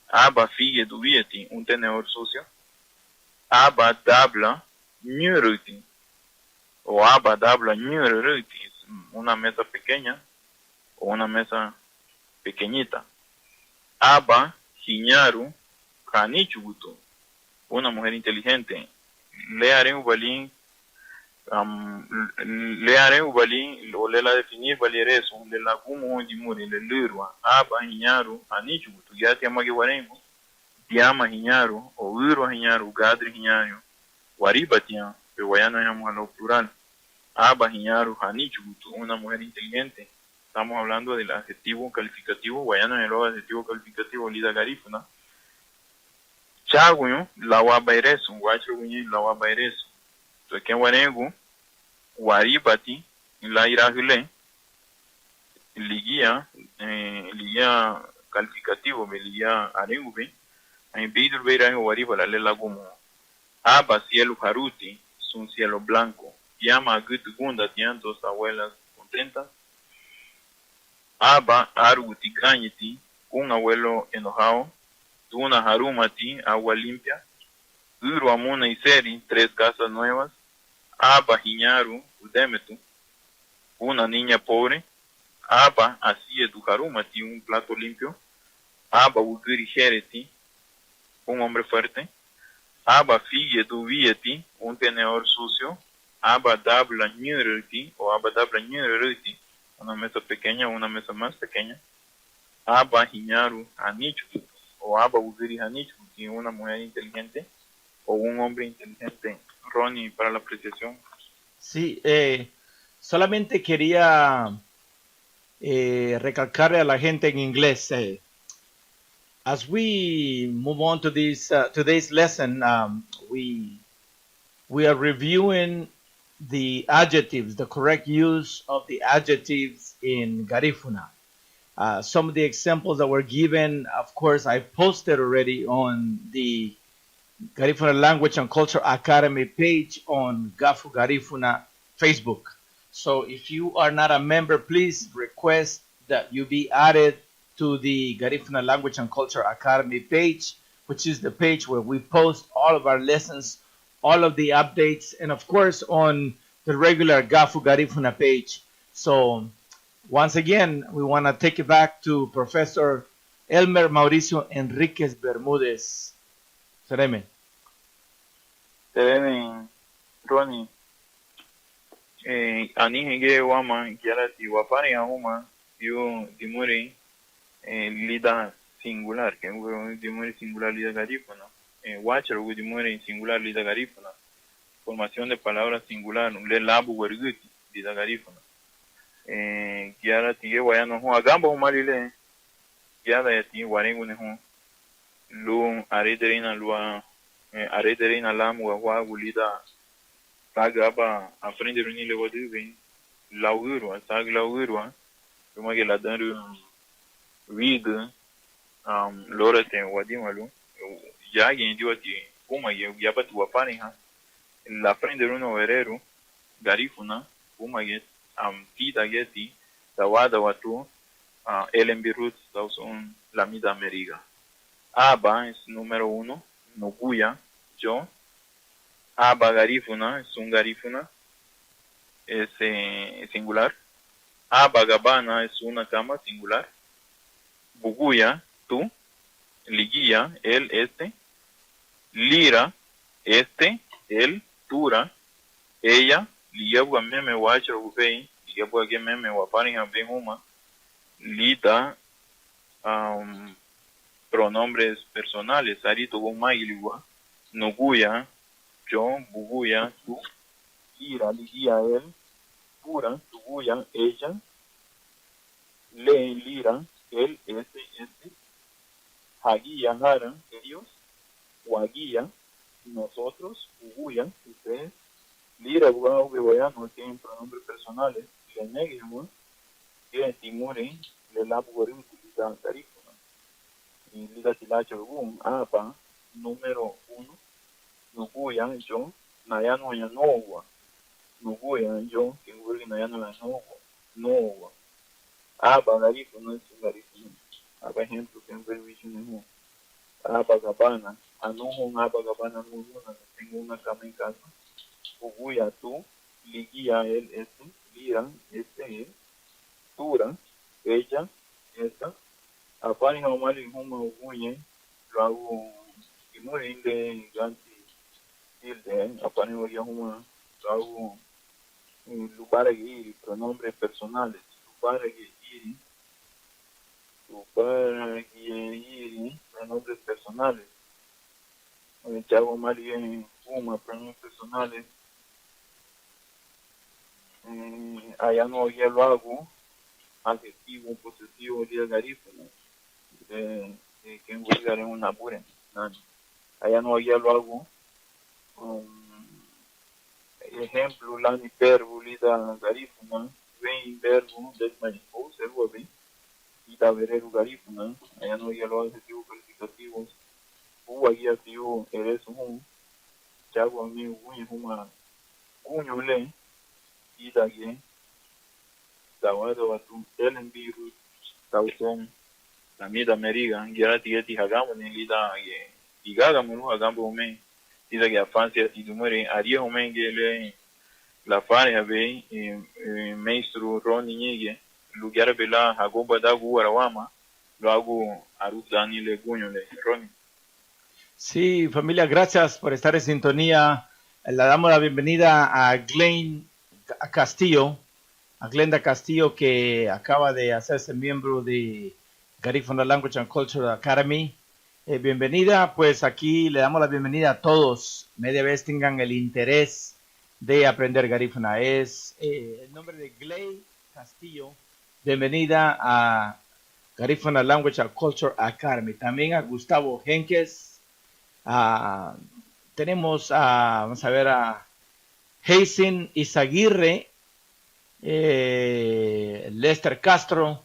Speaker 3: Aba figue dubieti, un tenedor sucio. Aba dabla nyuruti, o aba dabla nyuruti, es una mesa pequeña o una mesa pequeñita. Aba hiñaru kanichugutu, una mujer inteligente. Le haré un balín, o le la definir valiereso, le la gumo dimuri, le lurwa. Aba hiñaru kanichugutu, ya te llama que guaremos. Tiama hiñaru, o urwa hiñaru, gadri hiñaru. Waribatian, pero guayana llamamos a lo plural. Aba hiñaru hanichugutu, una mujer inteligente. Estamos hablando del adjetivo calificativo, guayana es el adjetivo calificativo, lida garífuna. Chaguño, la guabaireso, guachaguñi, la guabaireso. Entonces, ¿qué guarengu? Waribati, la iragule, ligia calificativo, ligia arengue, en vidro veira guariba, la lela como. Aba cielo haruti, es un cielo blanco. Llama gunda, tienen 2 abuelas contentas. Aba aruti gañiti, un abuelo enojado. Tuna harumati, agua limpia. Uru amuna iseri, 3 casas nuevas. Aba hiñaru udemetu, una niña pobre. Aba asiedu harumati, un plato limpio. Aba uguri jereti, un hombre fuerte. Aba figue dubieti, un tenedor sucio. Aba dabla nyurti, o aba dabla nyurti, una mesa pequeña o una mesa más pequeña. Aba hiñaru hanichu, o aba uguri hanichu, una mujer inteligente o un hombre inteligente. Ronnie, para la apreciación.
Speaker 2: Sí, solamente quería recalcarle a la gente en inglés. As we move on to this today's lesson, we are reviewing the adjectives, the correct use of the adjectives in Garifuna. Some of the examples that were given, of course, I posted already on the Garifuna Language and Culture Academy page on Gafu Garifuna Facebook. So if you are not a member, please request that you be added to the Garifuna Language and Culture Academy page, which is the page where we post all of our lessons, all of the updates, and of course on the regular Gafu Garifuna page. So once again, we want to take it back to Professor Elmer Mauricio Enriquez Bermúdez. Sereme.
Speaker 3: Ronnie. Ani henge wama kiarati wapani ahuma yu dimuri lida singular, que es dimuri singular lida garifuna. Wacher dimuri singular lida garifuna. Formación de palabras singular, le labu werguti lida garifuna. Kiarati ge wayano hu agamba humalile. Kiara yati warengu ne hu. Lu arederina lua arederina lamu wa gulida sagaba aprender unile wadu laurua sag laurua como que la dan read lorete wadimalu ya yendio ati como ya patu wapani ha la aprender uno verero garifuna como que tita geti tawada watu elembirut son la mida ameriga. Aba es número 1, Noguya, yo. Aba garifuna es un garifuna, es singular. Aba gabana es una cama singular. Buguya, tú. Liguía, él, este. Lira, este, él, tura. Ella, liyabuga meme wacha ubei, liyabuga ge meme wapani hambe huma. Lita, pronombres personales, arito gomailigua, noguya, yo, buguya, tú, ira, ligia, él, pura, tuguya, ella, le, lira, él, este, Hagia, Jara, ellos, Wagia, nosotros, Uguya, ustedes, Lira, Guau, Bebayano, tienen pronombres personales, le negamos, que Timure, le laborim, utilizan tarífuna, y Lira Tilacha, Apa, número 1, Nuguya, yo, Nayano, Yanowa, Nuguya, yo, que Uri, Nayano, Yanowa, Apa, tarífuna, es un tarífuna, Apa, ejemplo, que en Vervision, Apa, Gabana, Anujo, Apa, Gabana, Nuguna, tengo una cama en casa, Uguya, tú, Liguía, él, este, Lira, este, él, Tura, ella, esta, Apani, Homari, Huma, Uguye, lo hago, y muy de Ganti, Hilde, Apani, Huma, lo hago, lugar y pronombres personales, lugar y pronombres personales, Chago, Mari, Huma, pronombres personales, allá no ya lo hago, adjetivo, posesivo, día garífono, que en una pura, allá no ya lo hago, ejemplo, la hiperbólida garífona, ven verbo, des mariposa, el hueve, y taberero garífona, allá no ya lo adjetivos calificativos, guía tío, eres un, chago a mí, una, cuño le, y dague, tawado a tu, el envirus, tauson, la mida meriga, gira tieti hagamos ni lida, y gagamo, hagamos me, ida que afancia, y tu muere, haría un mengele, la fare ve, maestro Ronnie Niegue, lugar pela, hagoba da guarawama, lo hago a Ruth Daniel Guño de Ronnie.
Speaker 2: Sí, familia, gracias por estar en sintonía. Le damos la bienvenida a Glenn Castillo, a Glenda Castillo, que acaba de hacerse miembro de Garifuna Language and Culture Academy. Bienvenida, pues aquí le damos la bienvenida a todos. Media vez tengan el interés de aprender Garifuna. Es el nombre de Glenn Castillo. Bienvenida a Garifuna Language and Culture Academy. También a Gustavo Henkes. Tenemos vamos a ver a Hazen Izaguirre, Lester Castro,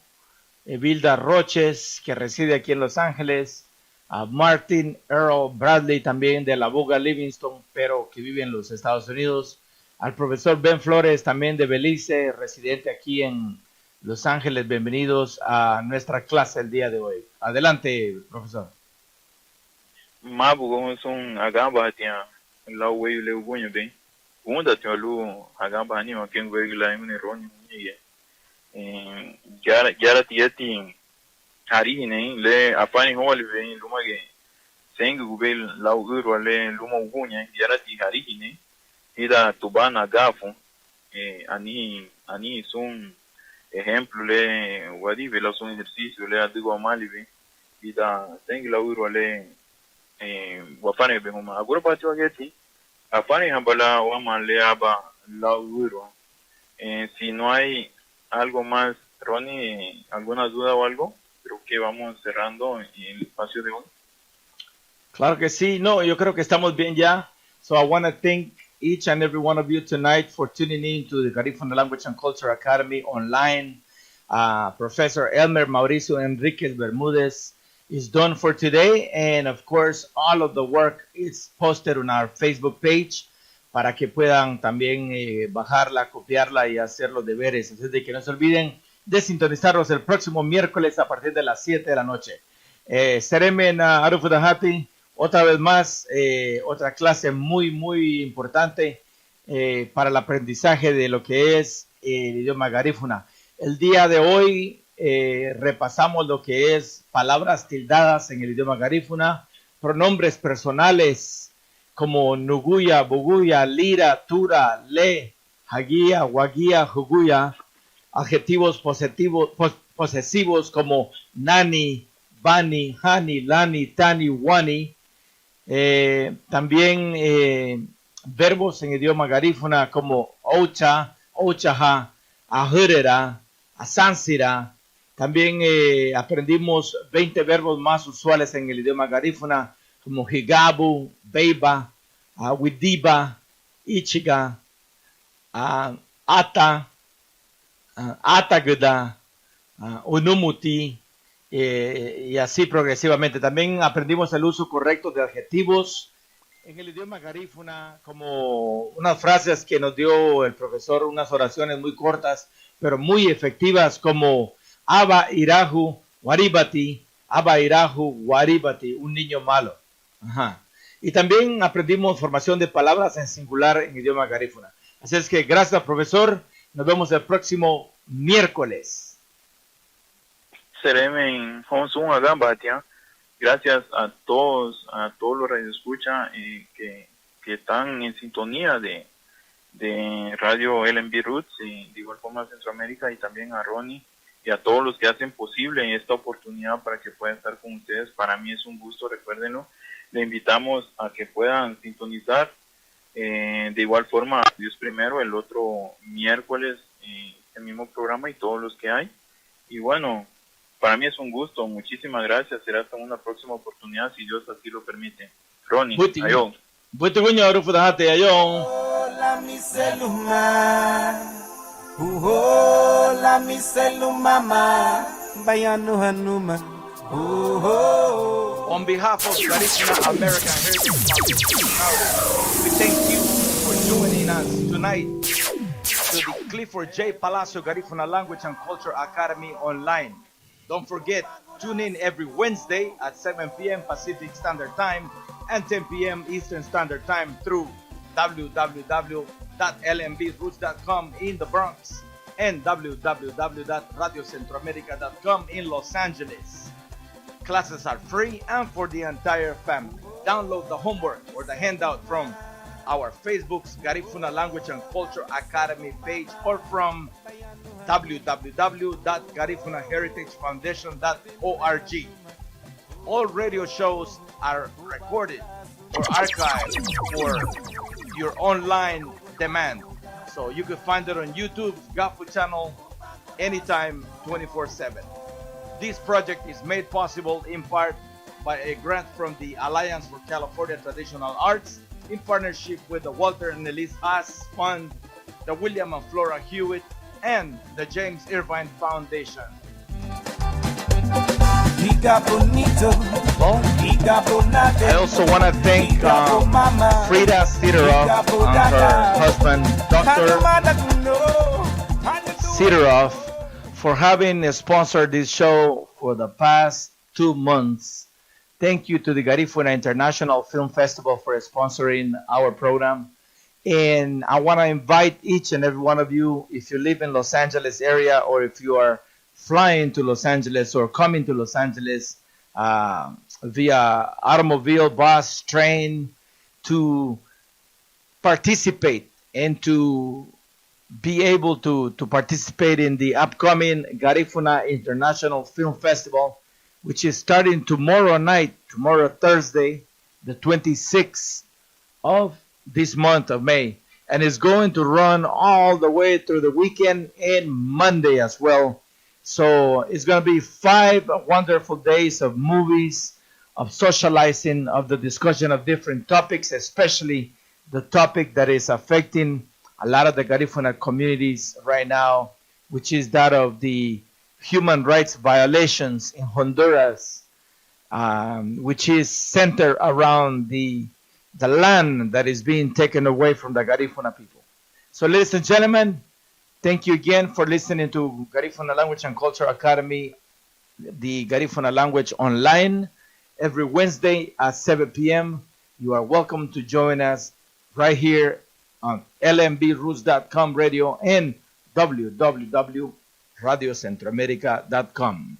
Speaker 2: Vilda Roches, que reside aquí en Los Ángeles, a Martin Earl Bradley, también de la Boga Livingston, pero que vive en los Estados Unidos, al profesor Ben Flores, también de Belice, residente aquí en Los Ángeles. Bienvenidos a nuestra clase el día de hoy. Adelante, profesor.
Speaker 3: Mabu como son agamba tia la wey le ugonyo be unda tia lu agamba ni ma ken wey la imne roni ni gara tieti hari ne le apani hol be lumage seng gubel la uro le luma ugonya gara ti hari ne ida tubana gafu ani son ejemplo le wadi vela son ejercicio le adigo mali be ida seng la uro le wafane be huma agora pati wageti afane hambala wama leaba la uro si no hay algo más Ronnie, alguna duda o algo, creo que vamos cerrando el espacio de hoy.
Speaker 2: Claro que sí, no, yo creo que estamos bien ya. So I want to thank each and every one of you tonight for tuning in to the Garifuna Language and Culture Academy online. Professor Elmer Mauricio Enriquez Bermudez is done for today, and of course all of the work is posted on our Facebook page para que puedan también bajarla, copiarla y hacer los deberes. Así de que no se olviden de sintonizarlos el próximo miércoles a partir de las 7 de la noche. Seremen Arufudahati, otra vez más, otra clase muy importante para el aprendizaje de lo que es el idioma garífuna. El día de hoy repasamos lo que es palabras tildadas en el idioma garífuna, pronombres personales como Nuguya, Buguya, Lira, Tura, Le, Hagia, Wagia, Juguya, adjetivos posesivos como Nani, Bani, Hani, Lani, Tani, Wani. También verbos en idioma garífuna como Ocha, Ochaha, Ahurera, Asansira, También aprendimos 20 verbos más usuales en el idioma garífuna, como higabu, beiba, widiba, ichiga, ata, atagda, unumuti, y así progresivamente. También aprendimos el uso correcto de adjetivos en el idioma garífuna, como unas frases que nos dio el profesor, unas oraciones muy cortas, pero muy efectivas, como Aba Irahu Waribati, Aba Irahu Waribati, un niño malo. Ajá. Y también aprendimos formación de palabras en singular en idioma garífuna. Así es que gracias, profesor. Nos vemos el próximo miércoles.
Speaker 3: Seremen Honsun Agambatia. Gracias a todos los radioescuchas que están en sintonía de Radio LMB Roots, y de igual forma a Centroamérica, y también a Ronnie y a todos los que hacen posible esta oportunidad para que pueda estar con ustedes. Para mí es un gusto, recuérdenlo. Le invitamos a que puedan sintonizar de igual forma Dios primero el otro miércoles, el mismo programa y todos los que hay. Y bueno, para mí es un gusto, muchísimas gracias. Será hasta una próxima oportunidad, si Dios así lo permite. Ronnie, ayo.
Speaker 4: Hola mi seluma, hola mi seluma, bayanu hanuma.
Speaker 1: On behalf of Garifuna American Heritage Foundation, we thank you for joining us tonight to the Clifford J. Palacio Garifuna Language and Culture Academy online. Don't forget, tune in every Wednesday at 7 p.m. Pacific Standard Time and 10 p.m. Eastern Standard Time through www.lmbroots.com in the Bronx and www.radiocentroamerica.com in Los Angeles. Classes are free and for the entire family. Download the homework or the handout from our Facebook's Garifuna Language and Culture Academy page or from www.garifunaheritagefoundation.org. All radio shows are recorded or archived for your online demand. So you can find it on YouTube's Gafu channel anytime, 24/7. This project is made possible in part by a grant from the Alliance for California Traditional Arts in partnership with the Walter and Elise Haas Fund, the William and Flora Hewitt, and the James Irvine Foundation.
Speaker 2: I also want to thank Frida Sidorov and her husband, Dr. Sidorov, for having sponsored this show for the past 2 months. Thank you to the Garifuna International Film Festival for sponsoring our program. And I want to invite each and every one of you, if you live in Los Angeles area or if you are flying to Los Angeles or coming to Los Angeles via automobile, bus, train, to participate and to be able to participate in the upcoming Garifuna International Film Festival, which is starting tomorrow night, tomorrow Thursday, the 26th of this month of May, and is going to run all the way through the weekend and Monday as well. So it's going to be 5 wonderful days of movies, of socializing, of the discussion of different topics, especially the topic that is affecting a lot of the Garifuna communities right now, which is that of the human rights violations in Honduras, which is centered around the land that is being taken away from the Garifuna people. So ladies and gentlemen, thank you again for listening to Garifuna Language and Culture Academy, the Garifuna Language online, every Wednesday at 7 p.m. You are welcome to join us right here on lmbroots.com radio and www.radiocentroamerica.com.